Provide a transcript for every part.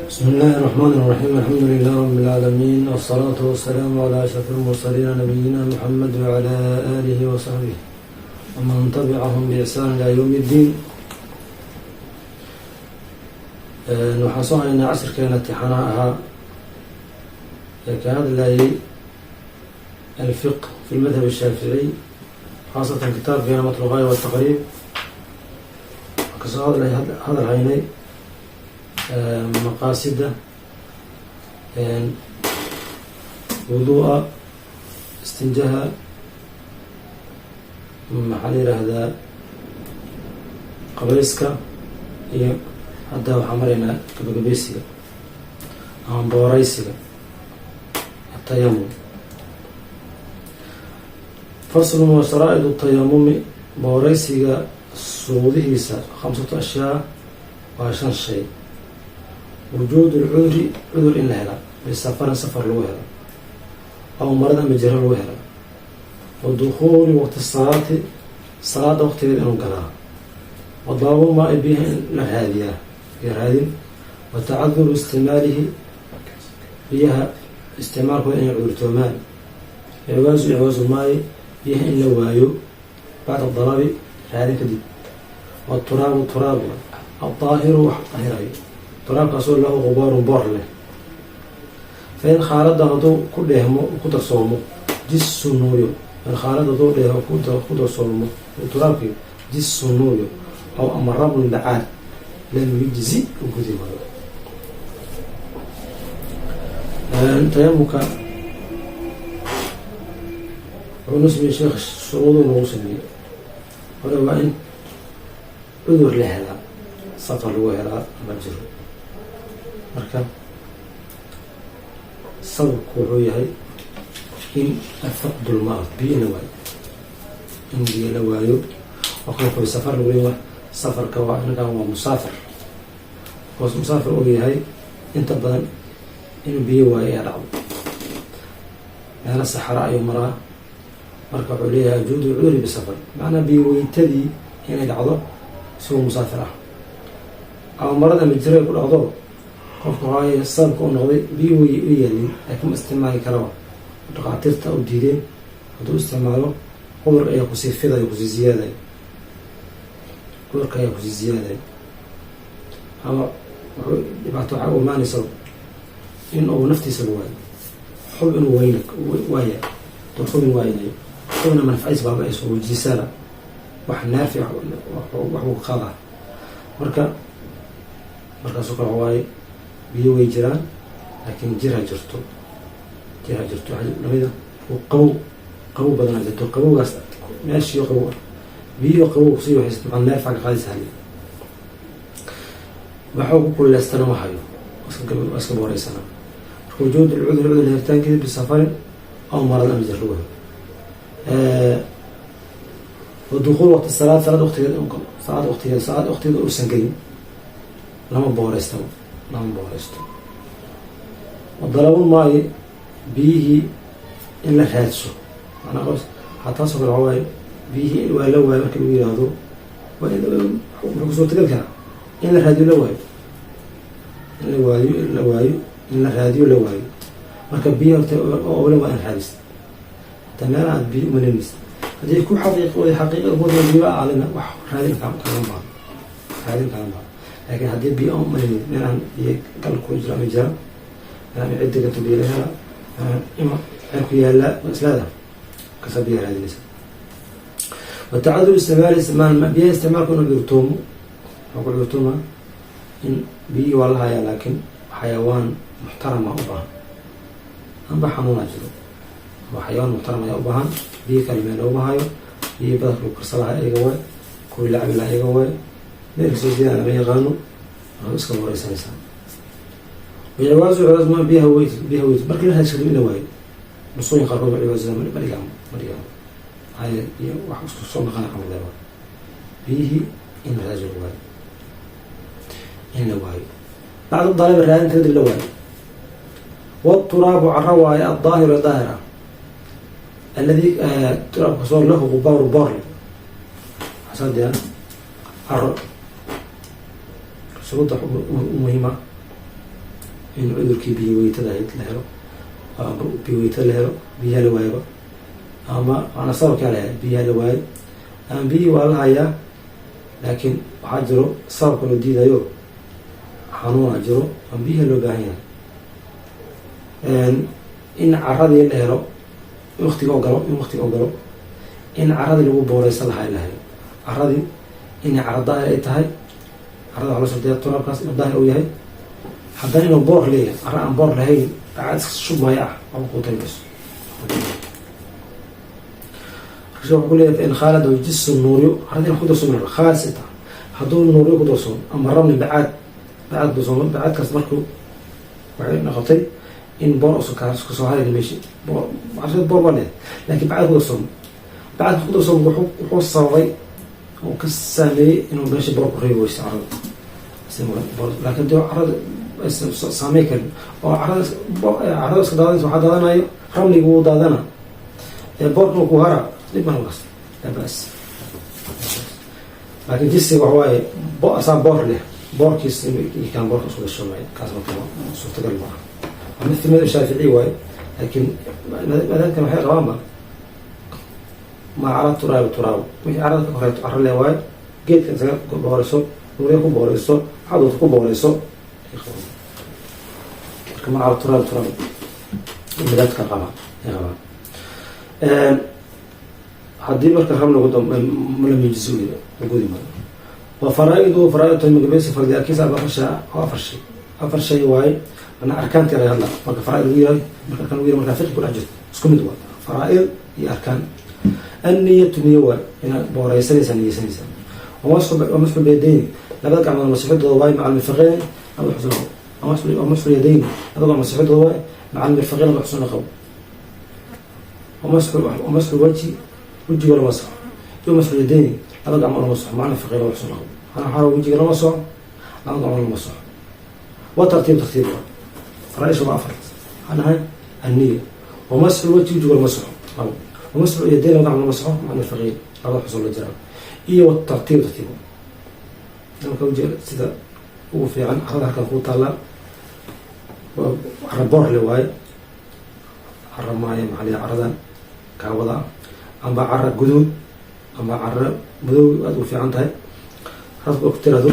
بسم الله الرحمن الرحيم. الحمد لله رب العالمين، والصلاة والسلام على أشرف المرسلين نبينا محمد وعلى آله وصحبه ومن تبعهم بإحسان إلى يوم الدين. waxaan soo haynaa casirkeena imtixaanaha ahaa ee ka hadlayay alfiqh fi lmadhab الshaaficiي, khaasatan kitaabkeena matluqaaya wataqriib. waxaan kasoo hadal haynay maqaasida wuduu'a, istinjaha, maxaa la yihahdaa qabayska, iyo hadda waxaan maraynaa gabagabeysiga ama booreysiga atayamum. faslun wa sharaa'idu tayamumi, booreysiga suudihiisa 5 ashyaa waa 5 shay. wujuud lcudri, cudur in la hela, bisafarin safar lagu helo, aw marada ama jiro lagu helo, wa dukuuli waqti salaati, salaada waqtigeeda inuu galaa, wa dalabu maa biyaha in la raadiyaa iyo raadin, wa tacaduru isticmaalihi, biyaha isticmaalkooda inay cudurtoomaan, icwaasu maayi, biyaha in la waayo bacda dalabi, raadin kadib, wa turaabu adaahiru wax dahirayo, turaabkaasoo lahu qubaarun boor leh. fa in khaalada hadduu ku dheehmo ku darsoomo jissunuuyo, in khaalada hadduu dheeho ku darsoomo turaabkii jissunuuyo aw ama rabun dacaad lam yujzi u gudi maayo. tayamumka wuxuu noo sameeyey sheekh shuruuduu noogu sameeyey. hore waa in cudur la helaa, safar lagu helaa ama jiro. marka sababku wuxuu yahay in afaqdulmaa, biyo la waayo, in biyo la waayo. oo kalku safar lagu leeyahay, safarka waa inakan waa musaafir, hoos musaafir uu yahay inta badan inuu biyo waayo ee dhacdo, meelo saxara ayuu maraa. marka wuxuu leeyahay wujuudu cudri bisafar, macnaa biyo weyntadii inay dhacdo isagoo musaafir ah, ama marada ama jira ku dhacdo qofka waaye sababka u noqday biyo way u yaalin laakiin ma isticmaali karaba, dhaqaatiirta u diideen hadduu isticmaalo cudur ayaa kusii fidayo, kusii ziyaadayo, cudurka ayaa kusii ziyaadayo, ama wuxuu dhibaato waxaa u imaanaysa in uu naftiisa la waayo, xub inuu waaya duu xubin waaynayo, xubna manfaciis baaba-ayso wajiisana wax naafic wax uu ka qaadaa. markaasoo kale waaye biyo way jiraan laakiin jirha jirto lamida qabow badanaa jirto, qabowgaas meeshii qabow ah, biyo qabow kusii waxaysa dabcan neerfaa ka qaadaysa hali waxuu ku kuleystana ma hayo, waa iska booreysana. marka wujuud cudur helitaankeeda bisafarin aw marad ama jir lagu helo. wa dukuul waqti salaad, salaad waqtigeeda uusan gelin lama booreysto. wa dalabul maayi, biyihii in la raadso, manaa taasoo kale waxaa waaye biyihii waa la waayo. marka lagu yihahdo wuxuu kusoo tagal karaa in la raadiyo la waayo, in la raadiyo la waayo. marka biyi horta ole waa in raadista, hataa meela aad biyo umalenaysa haddii ku xaqiiqada biyoa alina wax raadin kalan baado, laakiin haddii biyo umaleni meelaan biyo gal ku jiro ama jira, meelaan ciddi gato biyo la hela, ima xeel ku yaala islaada kasa biyo raadinaysa. wa tacadur isticmaal biyaha isticmaalku inuu cudurtoomo, waxaa ku cudurtooma in biyihii waa la hayaa laakiin xayawaan muxtarama u baahan, amba xanuunaa jiro, ama xayawaan muxtaram ayaa u baahan, biyo kale meel looma hayo, biyo badalka lagu karsa lahaa iyaga waay, kuwii la cabi lahaa iyaga waay, meel kasoo jeedaan lama yaqaano, waxaa iska booreysanaysaa. ciwaasu ciwaasma biyaha weyd marka la raadis kadib in la waayo, nusooyin qaarkood ba ciwaasada ma dhigaan haya iyo wax isku soo naqana xamudeeba, biyihii in la raadis lagu waayo, in la waayo bacda daalaba raadinta kadib la waayo. waturaabu cara waaye adaahiru ee daahir ah, alladii turaabkasoo lahu qubaaru boorle xasaadea caro shuruudda muhiima in cudurkii biyo weytada ahayd la helo, biyo weytada la helo, biyaha la waayaba, ama ana sababkaa la biyaha la waayo, ama biyihii waa la hayaa laakiin waxaa jiro sababka loo diidayo xanuuna jiro ama biyaha loo baahan yahay. In caradii la helo waqtiga ogalo in caradii lagu booreysan lahaa la helo, caradii inay cara daahir ay tahay, carada waa la soo diyaa turaabkaas inuu daahir uu yahay, haddana inuu boor leeyahay, cara aan boor lahayn bacaad iska shubmaya ah ama ku talimayso. wuxuu ku leeyahay in khaalad oo jism nuuriyo caradii ku darso min khaasita hadduu nuuriyo ku darso ama ramli bacaad bacaadkaas markuu waxay noqotay in boor isku soo haray meeshii boor wale laakiin bacaad ku darso wuxuu sababay oo ka saameeyey inuu meeshii boor ku reebi weyso carada laakiin dee carada saameyn karin oo carada iska daadanaysa waxaa daadanayo ramliga wuu daadana boorkuna ku hara dhib ma halkaas laa ba'as. laakiin jisiga waxa waaye asaa boor leh boorkiis kan boorka isku dasho maayo kaas marka suurtagal ma aha. مثل مذهب الشافعي واي لكن مذهب كان waxay qabaanba ma cala turaab wixii carada ka horeeto carro le waayo geedka isaga booreyso nuuriya ku booreyso xadood ku booreyso marka ma cala turaab madhabka qabaan haddii marka ramligu malamijiso gudi ma wa faraa'idu magabaysi fardiyakiisa afar shay waaye أنا أركان ترى يلا مرك فرائض وياي مرك أركان وياي مرك فقه كل أجل اسكم دوا فرائض هي أركان النية نيوة هنا بوريسني سنة ومسح بيدين لا بدك على المسح الضواي مع المرفقين أو يحصلهم ومسح اليدين هذا المسح الضواي مع المرفقين أو يحصلون قبل ومسح الوجه ولا مسح مسح اليدين لا بدك على المسح مع المرفقين أو يحصلون قبل أنا حاول وجهي لا مسح لا بدك على المسح وترتيب فرائش وعفرت أنا هاي النية ومسح الوجه يجي والمسح ومسح اليدين وضع من المسح مع الفقير هذا حصل الجرام إيه والترتيب ترتيبه لما كان جاء سيدا هو في عن هذا كان هو طالع وعربوه لواي عرب معي عليه عرضا كوضع أما عرب جدود أما عرب بدو أدو في عن تاي هذا وقت هذا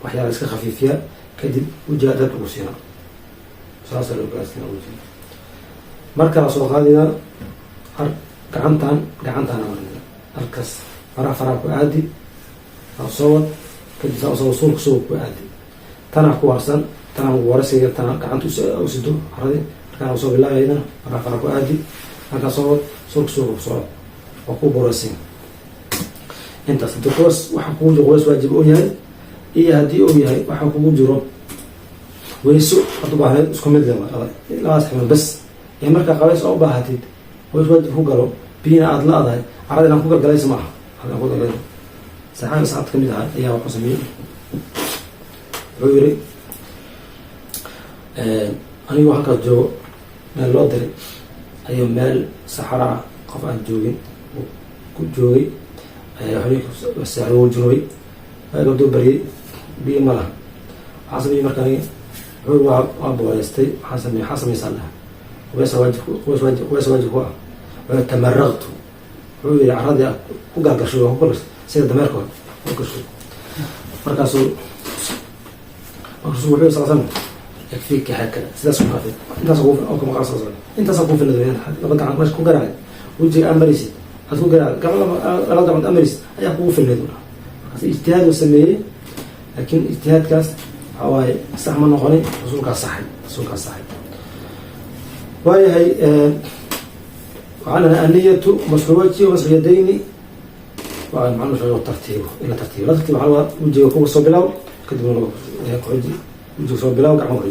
وحياة اسك خفيفية كدب وجادت وسينا سلاسل وقاسنا وجه مركز سوق هذا gacantaan marina halkaas faraha ku aadi sawad kadib suulka ku aadi tanaa ku warsan tanaa warasiga tanaa gacanta usido caradi markaa soo bilaabayna faraha ku aadi halkaas sawad suulka soo oo ku booraysan intaas dadkoos waxa kugu jiro waajib oo yahay iyo haddii uu yahay waxa kugu jiro weyso haduu baahay isku mid leh labaas ximil bas ee marka qabays oo baahatid waajib ku galo بينا أطلع ذا عرضنا كوكا جلايس معه هذا كوكا جلايس ساعات كم ده أيها وحسمين عيري أنا واحد جو من الوادر أيام مال صحراء قفا جوي جوي هنيك السعر والجنوي بدو بري بيملا حسمي مركاني هو أبو عليستي حسمي صلى ويس واجه هو تمرغت وعي عرضي وقال قشوا وقول سيد دمركو وقشوا مركزوا وحي صلى الله عليه وسلم يكفيك هكذا سيدا سبحانه انت سقوف او كما قال صلى الله عليه وسلم انت سقوف الذين لبقى عن ماشي كون قرعي وجي امريسي هتكون قرعي قبل ما رضى عن امريسي اي قوف الذين اجتهاد وسميه لكن اجتهاد كاس هواي صح ما نقولي رسولك صحيح وهي هي وعلى النية مسح الوجه ومسح اليدين ومعنى الترتيب إلى ترتيب لا ترتيب على وجه يكون صوب بلاو كدبنا وجه صوب بلاو كعمر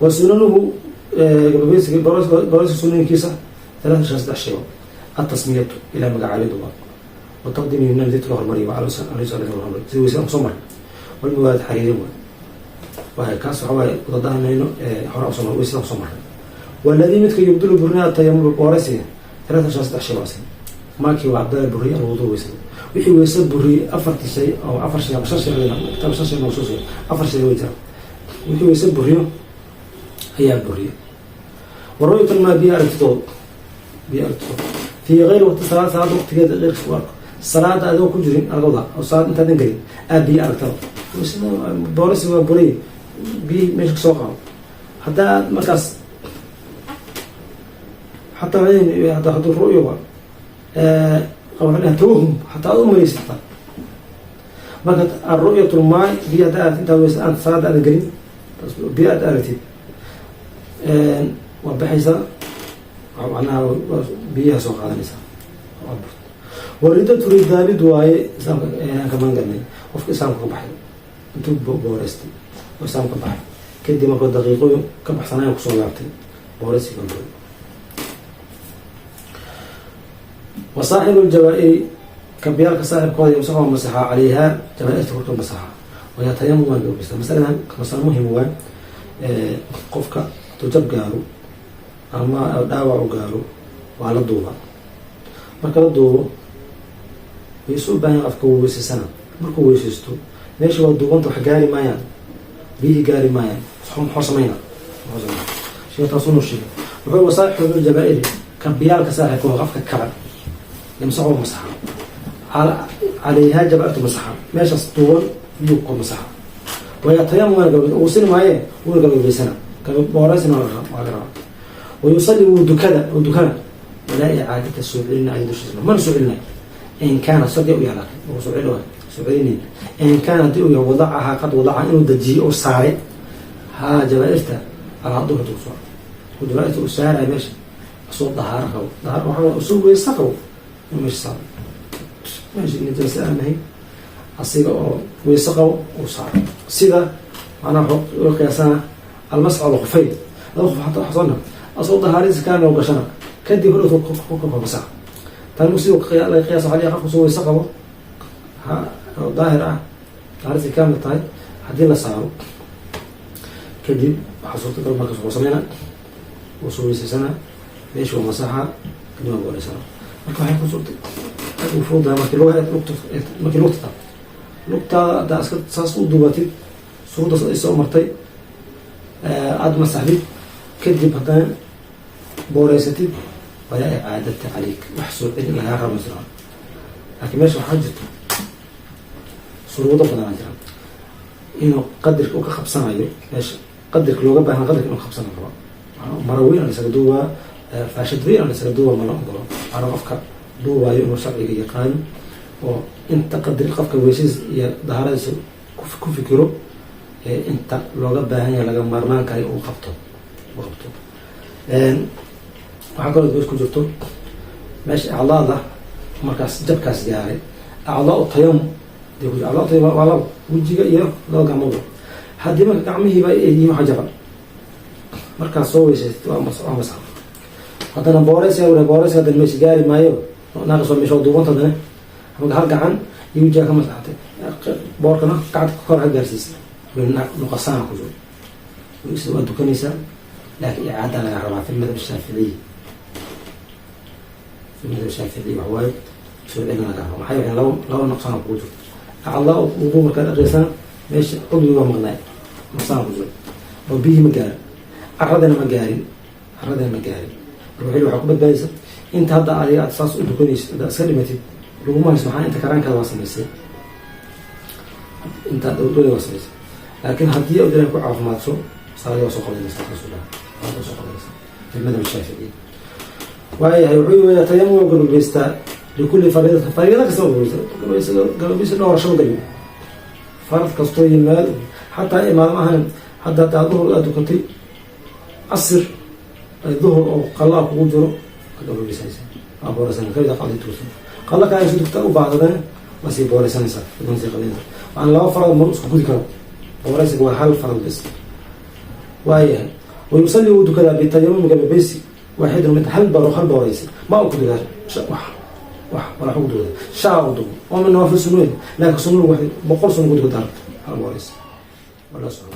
وسننه برأس سنن كيسة 13 أشياء التسمية إلى مقعد الدواء والتقديم من الذي تروح المريء وعلى رسالة المريء زي وسام صمر والمواد حريري وهي كاس حوالي وضعها منه حراء صمر وسام صمر والذي مثل يبدل برناء التيمم بورسه 13 أشياء واسين ماكي وعبد البري الوضوء ويسن وحي ويسن بري أفرت شيء أو أفر شيء 10 شيء كتاب 10 شيء نصوصي أفر شيء ويجرب وحي ويسن بري ayaa buriya. warooyinka ma biyaartooda في غير وقت الصلاة صلاة وقت كذا غير سوار صلاة هذا كجرين أرضا أو صلاة أنت تنقل أبي أرتب بس بورس وبوري بي مش سوقه حتى مركز حتى بعدين حتى حضور رؤية أو عليها توهم حتى أول ما يستطيع مركز الرؤية الماء بيدات أنت أنت صلاة هذا قريب بيد أرتب وبحيث أنا بيها سوق هذا النساء وريدة تريد ذلك دواي إسلام كمان قلنا وفي إسلام كبحي أنتم بورستي وإسلام كبحي كدي ما كنت دقيقة كبحثنا يقصون لعبتي بورستي كنتم وصاحب الجوائر كبيار كصاحب قاضي مسحة ومسحة عليها جوائر تكون مسحة وهي تيمم بالبس مثلا مثلا مهم هو قفك تجب قالوا ama dhaawac u gaaro waa la duuba marka la duubo way soo baahan afka uu weysasana markuu weysaysto meesha waa duubanta wax gaari maayaan bihi gaari maayaan xosamayna sheekha sunu sheekh wuxuu wasaaxib al-jabaa'ir ka biyalka saaxibku qafka kala yamsaxu masaxa عليها جبأت مسحة ماشي اسطول يوقع مسحة ويتيمم وصل معي ورجع بسنة كبارسنا وغيرها ويصلي ودكنا ولا إعادة السبعين عند الشيء ما السبعين إن كان صدق ويعلق سبعين إن كانت وضعها قد وضعها إنه دجي أو ساري ها جبائرته على ظهر توصل ودلوقتي أسارة ماشي أصوب ظهرها وحول أصوب ويسقوا مش صار ماشي نجلس أمهي أصيغ ويسقوا وصار سيدا أنا أحط قياسنا المسح على الخفين الخف حتى حصلنا أصوب ظهري كان لو قشنا كدي هو فوق مسح تلمسي قياس عليه خف ويسقوا ها ظاهرة ظهري كامل طيب حدين لصاروا كدي حصلت كل مركز وصلنا وصوي سنة ليش هو مساحة كنا نقول سنة ما كان يكون صوت المفروض ما كان نقطة ده أسكت ساسو دوباتي صوت إسوا مرتي عاد مسحبي كدي بدان بوريستي ولا إعادة عليك محسوب إلى هذا المزرعة لكن ماشي حاجة صروده بدنا نجرب إنه قدرك أو كخبصنا يو ماشي قدرك لو جبنا قدرك إنه خبصنا كمان مروي أنا سجدوا فاشدوي أنا سجدوا ما نقدر أنا أفكر دوا يوم شرعي يقال وأنت قدر القفك ويسيز ظهر كوف كيرو أنت لو جبنا هني لقى مرمان كاي أو خبطه وحقول لك بس كجرتو ماشي أعلاضه مركز جب كاس جاري أعلاء الطيام يقول أعلاء الطيام ولا وجيء إياه لا جمعه حد ما كعمه بقى يجي محجبا مركز صوي ومسح هذا نبارس ولا بارس هذا المش جاري ما يو ناقص مش هو هذا هم هرجع عن يوجي كم مسحته باركنا قعد كار هالجرسيس من نقصان كذول ويسوى الدكانيسة لكن إعادة على ربع في المذهب الشافعي وهو سؤال إننا كهرباء حيو يعني لو نقصان كذول أعلاه وضوء كذا غيسان ماشي قدوة ومغنى نقصان كذول وبيه مجاري أردنا مجاري الوحيد وحكومة بايزة أنت هذا على أساس الدكانيس ده سلمتي لو ما يسمحان أنت كران كذا وصل يصير أنت دولة وصل يصير لكن هديه أقدر أقول عارف ما تصو صار يوصل قبل المستقبل هذا وصل قبل في المذهب الشافعي وهي يعيو يتيمم وقبل بيستا لكل فريضة كسر قبل بيستا إنه رشوا قليل فرض كسطوي المال حتى إمامها حتى تعذر الأدوكتي أصر الظهر أو قلّا قوجره قبل بيستا أبو رسالة كذا قاضي توصل قال لك عايز تكتب بعضنا بس يبغى رسالة بدون زي قليل وأنا لو فرض مرقص كل كلام ورسل هو حال فرض بس وهي ويصلي ودكلا بالتيمم قبل بيسي واحد من هل وريسي ما أقول له وح ولا حقول له شاعر ومن نوافل سنوين لكن سنون واحد بقول سنون قد قدر هل وريسي ولا سنون